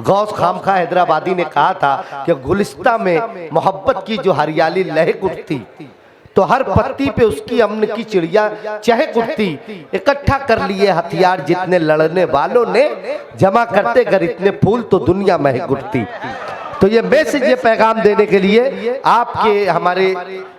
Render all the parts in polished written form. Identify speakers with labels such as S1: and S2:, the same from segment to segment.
S1: गौस खामखा हैदराबादी ने कहा था कि गुलिस्ता में मोहब्बत की जो हरियाली लहक उठती तो हर पत्ती पे उसकी अमन की चिड़िया चहक उठती। इकट्ठा कर लिए हथियार जितने लड़ने वालों ने, जमा करते घर इतने फूल तो दुनिया महक उठती। तो ये मैसेज, ये पैगाम देने के लिए आपके हमारे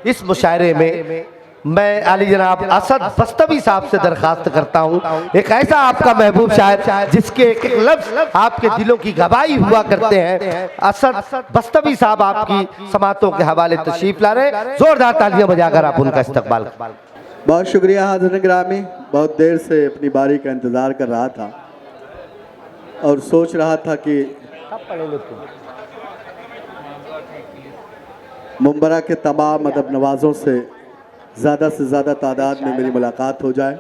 S1: इस मुशायरे में मैं अली जनाब असद बस्तवी साहब से दरखास्त करता हूँ, एक ऐसा आपका महबूब शायर जिसके एक एक लफ्ज आपके दिलों की गवाही हुआ करते हैं, असद बस्तवी साहब आपकी समातों के हवाले तशरीफ ला रहे। जोरदार तालियां बजाकर आप उनका इस्तकबाल।
S2: बहुत शुक्रिया हाज़िर ग्रामी। बहुत देर से अपनी बारी का इंतज़ार कर रहा था और सोच रहा था कि मुंबरा के तमाम अदब नवाज़ों से ज़्यादा तादाद में मेरी मुलाकात हो जाए।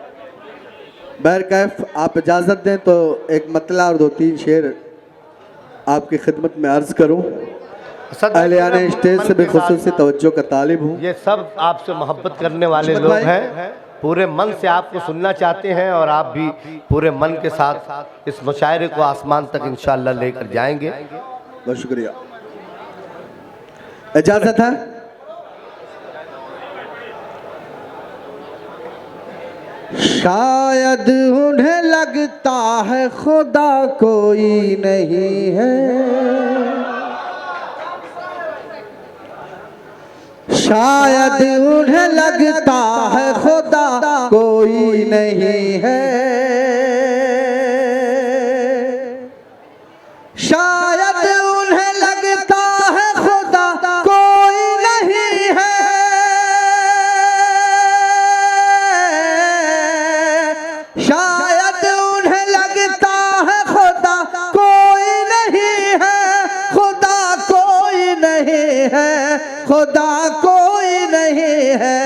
S2: बहरकैफ आप इजाज़त दें तो एक मतला और 2-3 शेर आपकी खिदमत में अर्ज़ करूं। अहलियाने स्टेज से भी खुसूसी तवज्जो का तालिब हूँ।
S1: ये सब आपसे मोहब्बत करने वाले लोग हैं, पूरे मन से आपको सुनना चाहते हैं और आप भी पूरे मन के साथ इस मुशायरे को आसमान तक इंशाअल्लाह लेकर जाएंगे।
S2: बहुत शुक्रिया। इजाज़त है। शायद उन्हें लगता है खुदा कोई नहीं है, शायद उन्हें लगता है खुदा कोई नहीं है, शायद उन्हें लगता है खुदा कोई नहीं है, शायद उन्हें लगता है खुदा कोई नहीं है, खुदा कोई नहीं है, खुदा कोई नहीं है।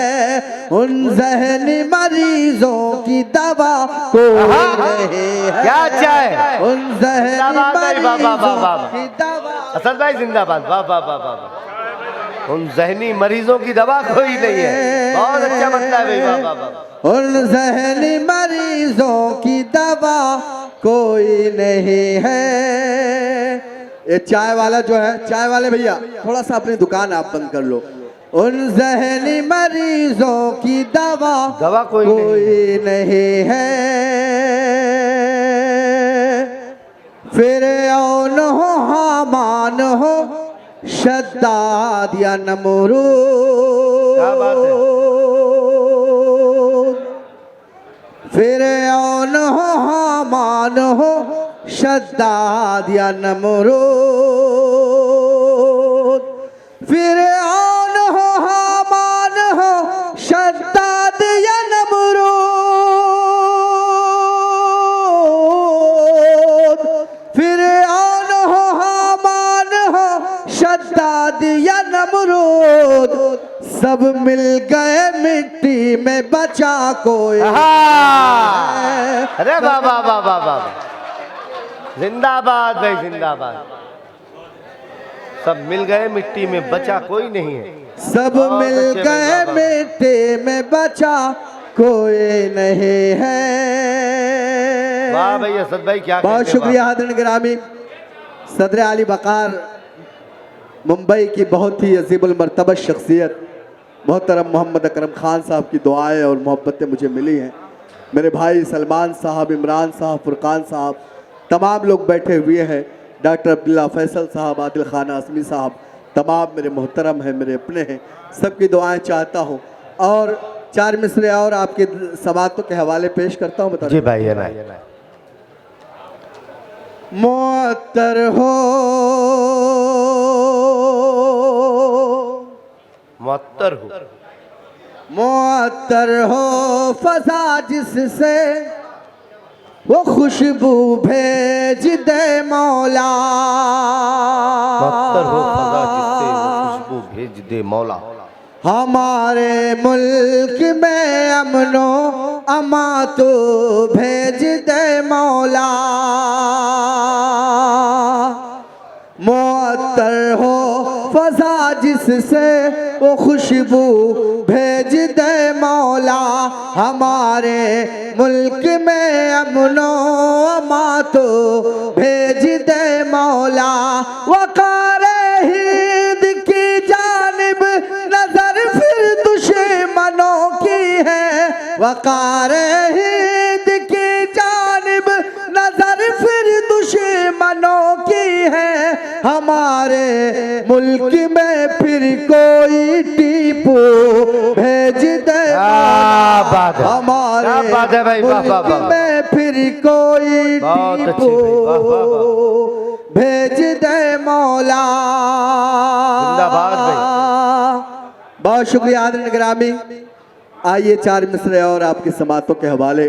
S2: उन ज़हनी मरीजों की दवा कोई नहीं है।
S1: क्या चाहे
S2: उन ज़हनी मरीजों की दवा।
S1: असद भाई जिंदाबाद। वाह वाह वाह वाह। उन ज़हनी मरीजों की दवा कोई नहीं है। बहुत अच्छा बनता है भाई। वाह वाह वाह।
S2: उन ज़हनी मरीजों की दवा कोई नहीं है। ये चाय वाला जो है, चाय वाले भैया थोड़ा सा अपनी दुकान आप बंद कर लो। उन ज़हनी मरीजों की दवा कोई नहीं है। फिरऔन हो, हामान हो, शद्दाद या नमरूद, फिरऔन हो, हामान हो, शद्दाद या नमरूद, फिरऔन हो, हामान हो, शद्दाद या नमरूद, फिरऔन हो, हामान हो, शद्दाद या नमरूद, सब मिल गए मिट्टी में बचा कोई।
S1: अरे वाह वाह वाह वाह वाह। जिंदाबाद भाई जिंदाबाद। सब मिल गए मिट्टी में बचा कोई नहीं है।
S2: सब मिल गए मिट्टी में बचा कोई नहीं है।
S1: वाह भैया असद भाई क्या।
S2: बहुत शुक्रिया हाज़िर गिरामी। सदर आली वक़ार मुंबई की बहुत ही अजीबुल मर्तबा शख्सियत मोहतरम मोहम्मद अकरम खान साहब की दुआएं और मोहब्बतें मुझे मिली हैं। मेरे भाई सलमान साहब, इमरान साहब, फुरकान साहब, तमाम लोग बैठे हुए हैं। डॉक्टर अब्दुल्ला फैसल साहब, आदिल खान आसमी साहब, तमाम मेरे मोहतरम हैं, मेरे अपने हैं। सबकी दुआएं चाहता हूँ और 4 मिसरे और आपके समातों के हवाले पेश करता हूँ। बता
S1: जी भाई है ना।
S2: मुअत्तर हो,
S1: मुअत्तर हो,
S2: मुअत्तर हो फजा जिससे वो खुशबू भेज दे मौला,
S1: मुअत्तर हो फजा जिससे वो खुशबू भेज दे मौला।
S2: हमारे मुल्क में अमनो अमा तो भेज दे मौला, मुअत्तर हो फजा जिससे वो खुशबू भेज दे मौला, हमारे मुल्क में अमनो अमा तो भेज दे मौला। मौला वकार हिंद की जानिब नजर फिर दुश्मनों की है, वकार हिंद की जानिब नजर फिर दुश्मनों की है। हमारे मुल्क में फिर कोई टीपू भेज दे हमारे मुल्क में फिर कोई टीपू भेज दे मौला। बहुत शुक्रिया आदरणीय ग्रामी। आइए चार मिसरे और आपकी समातों के हवाले,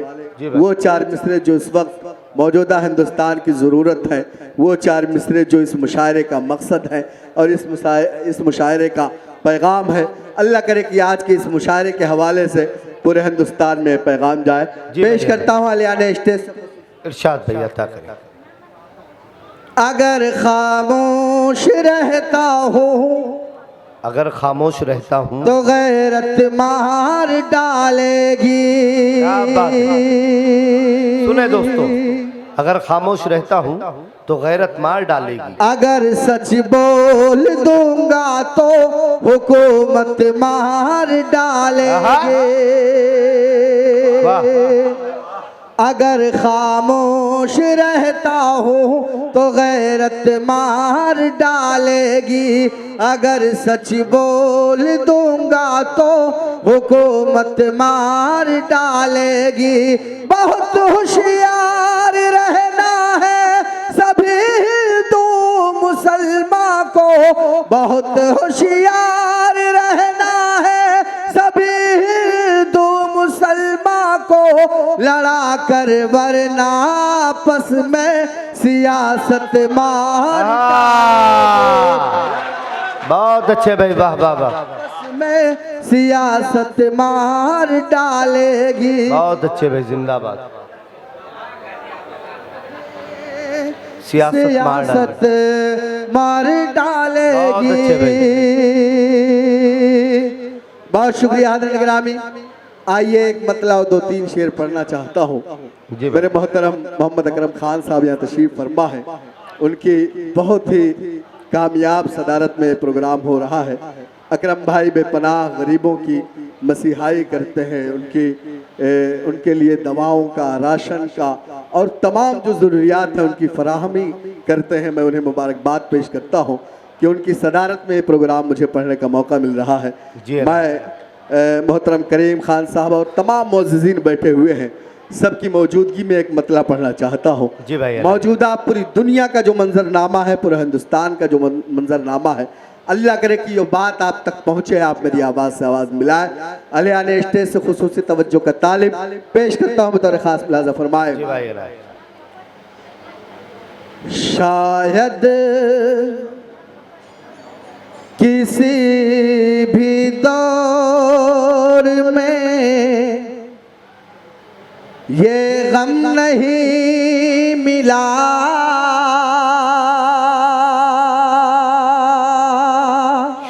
S2: वो चार मिसरे जो इस वक्त मौजूदा हिंदुस्तान की ज़रूरत है, वो चार मिसरे जो इस मुशायरे का मकसद है और इस मुशायरे का पैगाम है। अल्लाह करे कि आज के इस मुशायरे के हवाले से पूरे हिंदुस्तान में पैगाम जाए। पेश करता हूँ अलियाने स्टेज।
S1: इरशाद भैया अता करें।
S2: अगर खामोश रहता हूँ,
S1: अगर खामोश रहता हूँ
S2: तो गैरत मार डालेगी।
S1: क्या बात है। सुने दोस्तों, अगर खामोश रहता हूँ तो गैरत मार डालेगी।
S2: अगर सच बोल दूंगा तो हुकूमत मार डालेगी। अगर खामोश रहता हूँ तो गैरत मार डालेगी। अगर सच बोल दूंगा तो हुकूमत मार डालेगी। बहुत होशियार रहना है सभी हिंदू मुसलमान को, बहुत होशियार रहना है सभी हिंदू मुसलमान को, लड़ा कर वरना आपस में सियासत मार।
S1: बहुत अच्छे भाई, वाह वाह वाह।
S2: में सियासत मार डालेगी।
S1: बहुत अच्छे भाई, जिंदाबाद। सियासत
S2: मार डालेगी। बहुत शुक्रिया आदरणीय ग्रामी। आइए एक मतलब और दो तीन शेर पढ़ना चाहता हूँ। मेरे मोहतरम मोहम्मद अकरम खान साहब यहाँ तशरीफ फरमा है। उनकी बहुत ही कामयाब सदारत में प्रोग्राम हो रहा है। अकरम भाई बेपनाह गरीबों की मसीहाई करते हैं, उनके लिए दवाओं का, राशन का और तमाम जो ज़रूरियात हैं उनकी फराहमी करते हैं। मैं उन्हें मुबारकबाद पेश करता हूँ कि उनकी सदारत में ये प्रोग्राम मुझे पढ़ने का मौका मिल रहा है। मैं मोहतरम करीम खान साहब और तमाम मोअज़्ज़िज़ीन बैठे हुए हैं, सबकी मौजूदगी में एक मतला पढ़ना चाहता हूँ। मौजूदा पूरी दुनिया का जो मंजरनामा है, पूरे हिंदुस्तान का जो मंजरनामा है, अल्लाह करे कि ये बात आप तक पहुँचे, आप मेरी आवाज़ से आवाज़ मिलाए। अलियाने स्टेज से खुसूसी तवज्जो का तालिब पेश करता हूँ। बतौर खास मुलाज़ा फरमाए। शायद किसी भी दौर में ये गम नहीं मिला,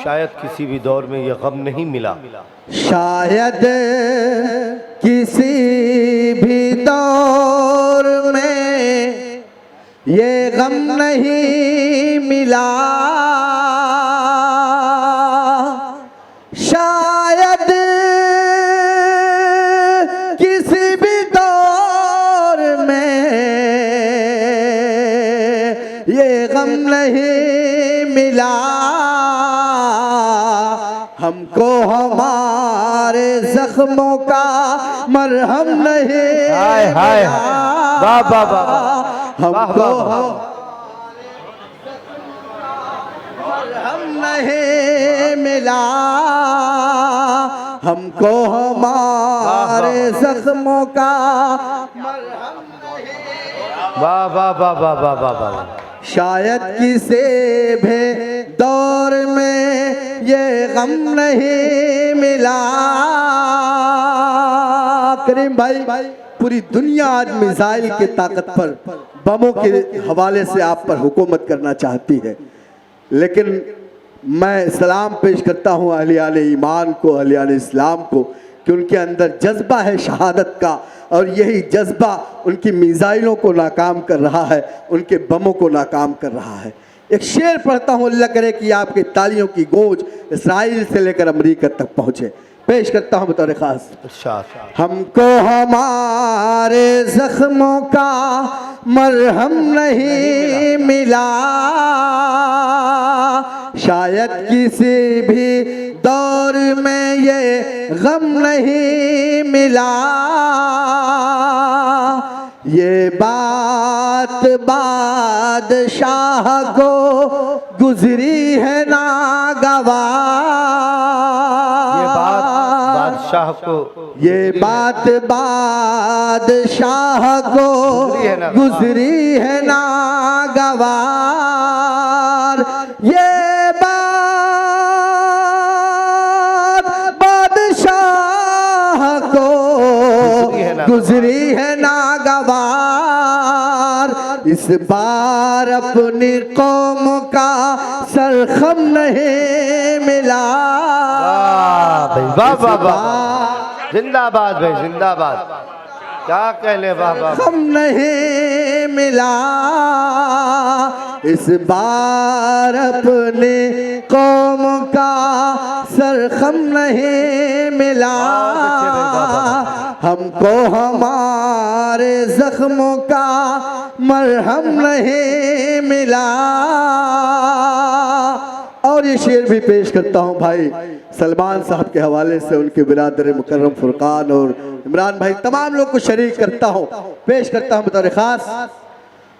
S1: शायद किसी भी दौर में ये गम नहीं मिला।
S2: शायद किसी भी दौर में ये गम नहीं मिला, शायद किसी भी दौर में ये गम नहीं मिला। हमको हमारे जख्मों का मरहम नहीं,
S1: हाय हाय, वाह वाह वाह,
S2: हमको मरहम नहीं मिला, हमको हमारे जख्मों का मरहम नहीं।
S1: वाह वाह वाह वाह वाह वाह वाह।
S2: शायद किसी भी दौर में ये गम नहीं मिला। करीम भाई, पूरी दुनिया आज मिसाइल की ताकत पर, बमों के हवाले से आप पर हुकूमत करना चाहती है, लेकिन मैं सलाम पेश करता हूँ अहलियाने ईमान को, अहलियाने इस्लाम को, कि उनके अंदर जज्बा है शहादत का, और यही जज्बा उनकी मिसाइलों को नाकाम कर रहा है, उनके बमों को नाकाम कर रहा है। एक शेर पढ़ता हूँ, अल्लाह करे कि आपके तालियों की गूंज इसराइल से लेकर अमेरिका तक पहुँचे। पेश करता हूँ बतौर खास। हमको हमारे जख्मों का मरहम नहीं मिला, शायद किसी भी दौर में ये गम नहीं मिला। ये बात बादशाह को गुजरी है नागवार, ये बात बादशाह को गुजरी है नागवार, ये बात बादशाह को गुजरी है नागवार। इस बार अपनी कौम का सरखम नहीं मिला।
S1: वाह वाह वाह, जिंदाबाद भाई जिंदाबाद, क्या कहने बाबा।
S2: हम नहीं मिला, इस बार अपने कौम का सरखम नहीं मिला। हमको हमारे जख्मों का मरहम नहीं मिला। और ये शेर भी पेश करता हूँ भाई सलमान साहब के हवाले से, उनके बिरादर मुकर्रम फुरकान और इमरान भाई तमाम लोग को शरीक करता हूँ, पेश करता हूँ बतौर खास।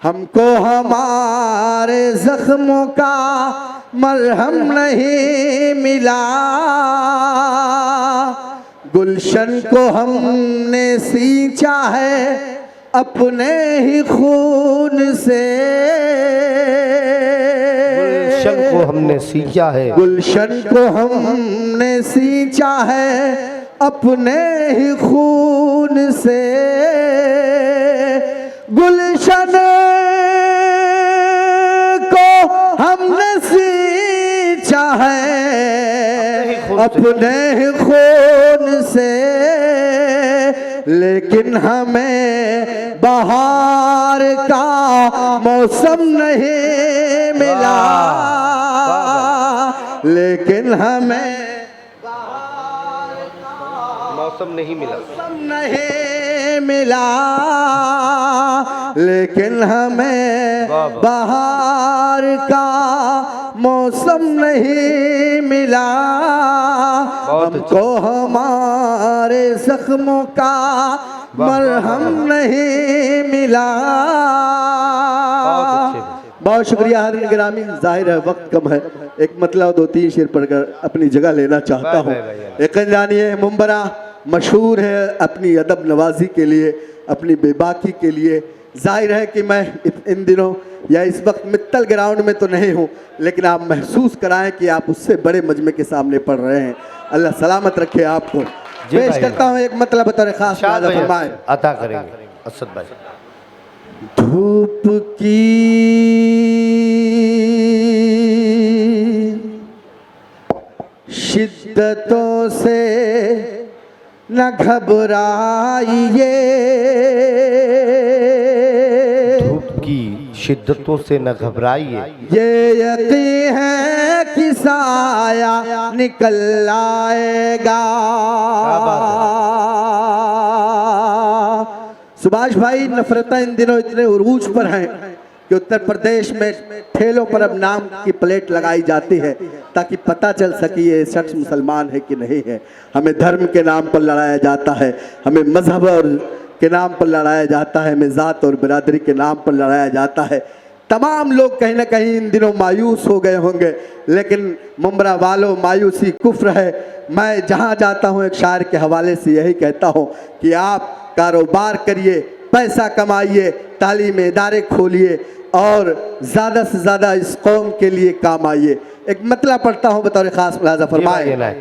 S2: हमको हमारे जख्मों का मरहम नहीं मिला, गुलशन को हमने सींचा है अपने ही खून से।
S1: गुलशन को हमने सींचा है,
S2: गुलशन को हमने सींचा है अपने ही खून से। गुलशन को हमने सींचा है अपने ही खून से, लेकिन हमें बहार का मौसम नहीं मिला, लेकिन हमें
S1: मौसम नहीं मिला,
S2: नहीं मिला, लेकिन हमें बहार का मौसम नहीं मिला। हमको हमारे जख्मों का मरहम नहीं मिला। बहुत शुक्रिया हाज़िरीन गिरामी, जाहिर है वक्त कम है, एक मतलब 2-3 शेर पढ़कर अपनी जगह लेना चाहता हूँ। यकीन जानिए मुंबरा मशहूर है अपनी अदब नवाजी के लिए, अपनी बेबाकी के लिए। जाहिर है कि मैं इन दिनों या इस वक्त मित्तल ग्राउंड में तो नहीं हूँ, लेकिन आप महसूस कराएं कि आप उससे बड़े मजमे के सामने पढ़ रहे हैं। अल्लाह सलामत रखे आपको। पेश करता हूँ एक मतलब बतौर खास,
S1: अता करेंगे असद भाई।
S2: धूप की शिद्दतों से न घबराइए,
S1: धूप की शिद्दतों से न घबराइए,
S2: ये यकीन है कि साया निकल आएगा। सुभाष भाई, नफरतें इन दिनों इतने उरूज पर हैं कि उत्तर प्रदेश में ठेलों पर अब नाम की प्लेट लगाई जाती है ताकि पता चल सके ये शख्स मुसलमान है कि नहीं है। हमें धर्म के नाम पर लड़ाया जाता है, हमें मजहब और के नाम पर लड़ाया जाता है, हमें ज़ात और बिरादरी के नाम पर लड़ाया जाता है। तमाम लोग कहीं ना कहीं इन दिनों मायूस हो गए होंगे, लेकिन मुंबरा वालों मायूसी कुफ्र है। मैं जहाँ जाता हूँ एक शायर के हवाले से यही कहता हूँ कि आप कारोबार करिए, पैसा कमाइए, तालीम इदारे खोलिए और ज़्यादा से ज़्यादा इस कौम के लिए काम आइए। एक मतलब पढ़ता हूँ बतौर ख़ास, मुलाज़ा फरमाए।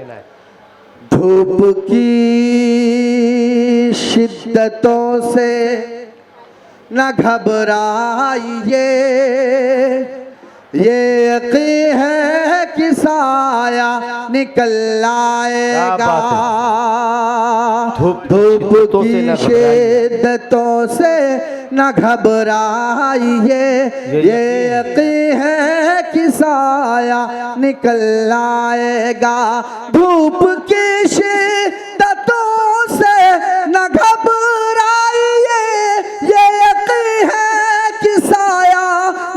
S2: धूप की शिद्दतों से न घबराइए, ये यकीन है कि साया निकल आएगा। धूप की शिद्दतों से न घबराइए, ये यकीन है कि साया निकल आएगा। धूप की शिद्दतों से न घबराइए, ये यकीन है कि साया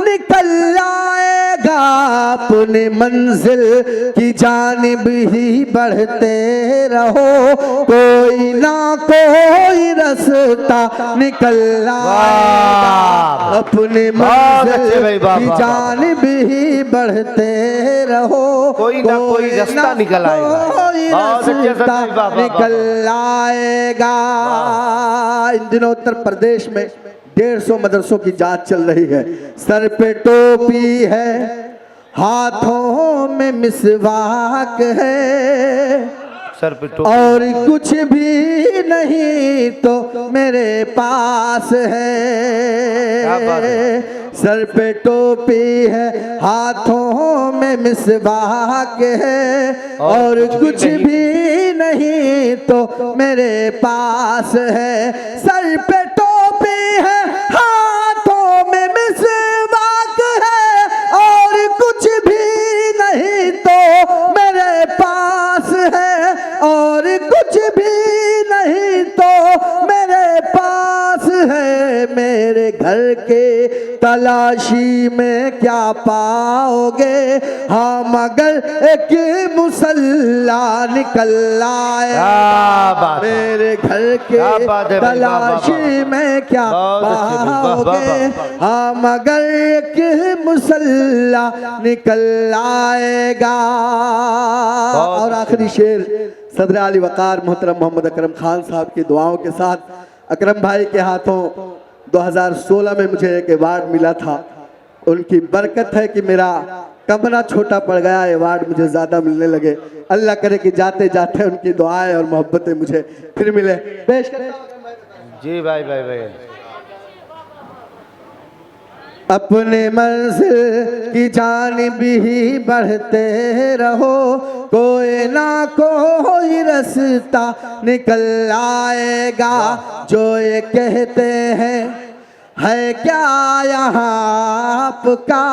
S2: निकल आएगा। अपनी मंजिल की जानिब ही बढ़ते रहो, कोई ना कोई रास्ता निकल आएगा। अपनी मंजिल की जानिब ही बढ़ते रहो,
S1: कोई ना कोई रास्ता निकल आएगा।
S2: निकल आएगा। इन दिनों उत्तर प्रदेश में 150 मदरसों की जांच चल रही है। सर पे टोपी है, हाथों में मिसवाक है,
S1: सर पे टोपी
S2: और कुछ भी नहीं तो मेरे पास
S1: क्या बात
S2: है।
S1: है?
S2: सर पे टोपी है, हाथों में मिसवाक है, और कुछ भी नहीं तो मेरे पास है। सर पे टोपी है, हाथों में मिसवाक है, और कुछ भी नहीं तो मेरे पास है, और कुछ भी नहीं तो मेरे पास है। मेरे घर के तलाशी में क्या पाओगे, हाँ मगर एक मुसल्ला निकल आएगा। मेरे घर के तलाशी में क्या पाओगे, हाँ मगर एक मुसल्ला निकल आएगा। और आखिरी शेर सदर आली वकार मोहतरम मोहम्मद अकरम खान साहब की दुआओं के साथ। अकरम भाई के हाथों 2016 में मुझे एक अवार्ड मिला था। उनकी बरकत है कि मेरा कमरा छोटा पड़ गया, अवार्ड मुझे ज़्यादा मिलने लगे। अल्लाह करे कि जाते जाते उनकी दुआएं और मोहब्बतें मुझे फिर मिले। पेश करता हूं
S1: जी भाई भाई भाई।
S2: अपने मंजिल की जानिब ही बढ़ते रहो, कोई ना कोई रास्ता निकल आएगा। जो ये कहते हैं है क्या यहाँ आपका,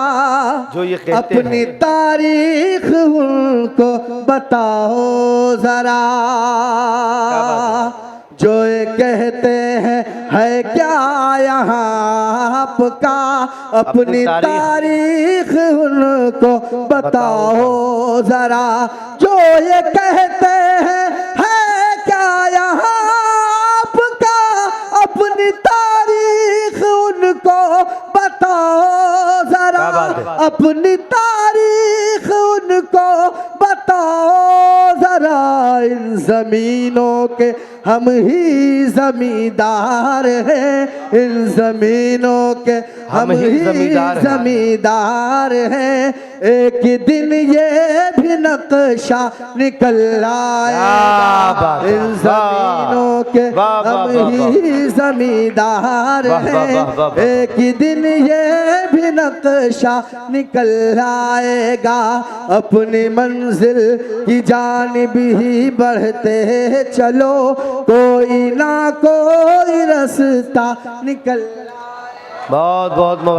S1: जो ये कहते
S2: अपनी तारीख उनको बताओ जरा। जो ये कहते हैं है क्या यहाँ आपका, अपनी तारीख उनको बताओ जरा। जो ये कहते हैं है क्या यहाँ आपका, अपनी तारीख उनको बताओ जरा। अपनी तारीख उनको बताओ जरा। इन जमीनों के हम ही जमींदार हैं, इन जमीनों के हम ही जमींदार हैं। एक दिन ये भी नक्शा निकल आएगा। इन जमीनों के हम ही जमींदार हैं, एक दिन ये भी नक्शा निकल आएगा। अपनी मंजिल की जानिब ही बढ़ते चलो, कोई ना कोई रास्ता निकल।
S1: बहुत बहुत